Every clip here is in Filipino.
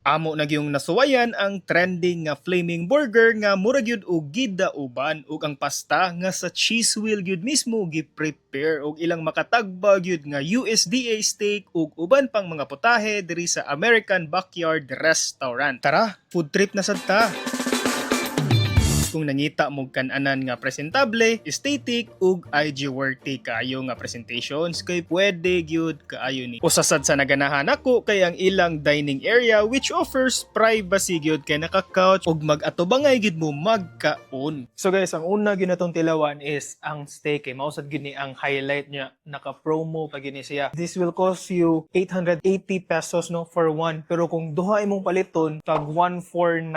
Amo na gyung nasuwayan ang trending nga flaming burger nga mura gyud og gidauban ug ang pasta nga sa cheese wheel gyud mismo gi-prepare og ilang makatagba gyud nga USDA steak ug uban pang mga putahe diri sa American Backyard Restaurant. Tara, food trip na sad ta. Kung nangita mo kan-anan nga presentable, aesthetic ug IG worthy kaayo nga presentations kay pwede gyud kaayo ni. Usasad sa naganahan ako kay ang ilang dining area which offers privacy gyud kay naka-couch ug mag-atubangay gyud mo magkaon. So guys, ang una gyud natong tilawan is ang steak kay mausad gyud ni ang highlight niya, naka-promo pa gyud ni siya. This will cost you 880 pesos no for one, pero kung duha imong paliton tag 1499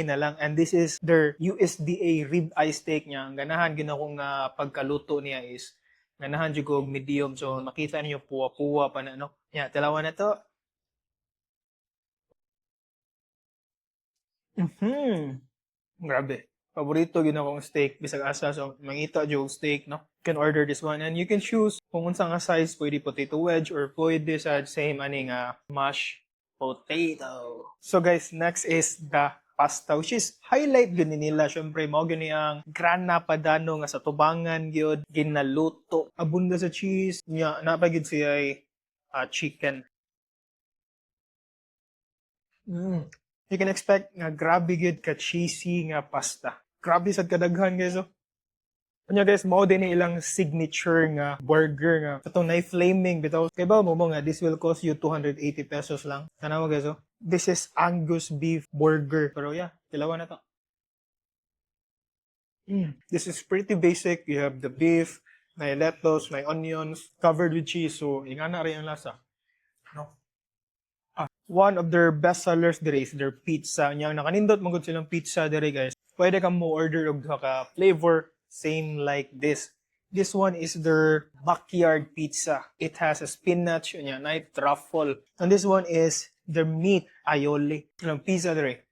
na lang, and this is their USDA rib eye steak niya. Ang ganahan gina kong pagkaluto niya is ganahan jud og medium, so makita niyo puwa-puwa pa na no. Yeah, tilawan na to. Grabe. Paborito gyud akong steak bisag asa, so mangita jud og steak no. You can order this one and you can choose kung unsa nga size, pwede potato wedge or pwede sa same ani nga mashed potato. So guys, next is the pasta, which is highlight gyud ni nila. Syempre mao gyud ni ang grana padano nga sa tubangan gyud ginaluto, abunda sa cheese nya, napay gyud siya ay chicken. You can expect nga grabe gyud ka cheesy nga pasta. Grabe sad kadaghan guys oh. Kanya guys, mao din ilang signature nga burger nga katong na flaming bitaw. Kay ba mo nga this will cost you 280 pesos lang. Tanawa guys oh. This is Angus beef burger. Pero yeah, tilawan na to. This is pretty basic. You have the beef, may lettuce, may onions, covered with cheese. So, ingana rin ang lasa. No? One of their best sellers dire is their pizza. Yang nakanindot magud silang pizza dire guys. Pwede ka mo order og ka flavor same like this. This one is their backyard pizza. It has a spinach, night truffle. And this one is their meat aioli. Ang pizza dire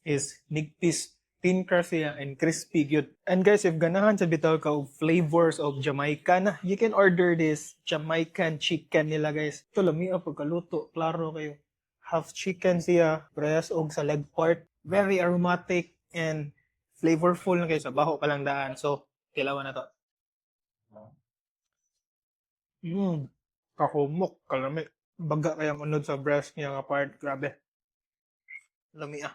is nigpis, thin crust siya and crispy good. And guys, if ganahan sa bitaw ka og flavors of Jamaican, you can order this Jamaican chicken nila guys. Ito lami ang pagkaluto, klaro kayo. Half chicken siya, press og sa leg part. Very aromatic and flavorful na kayo sa baho pa lang daan. So, tilawan na to. Kahumok, kalami. Baga kayang unod sa breast niya nga part. Grabe. Lami ah.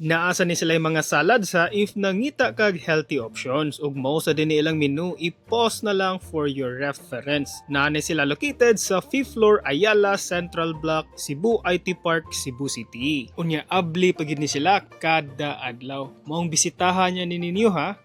Naasa ni sila yung mga salad sa if nangita kag healthy options ug mao sa din ilang menu, i-pause na lang for your reference. Naani sila located sa 5th floor Ayala Central Block, Cebu IT Park, Cebu City. Unya abli pagid ni sila kada adlaw. Maong bisitahan niya ninyo ha.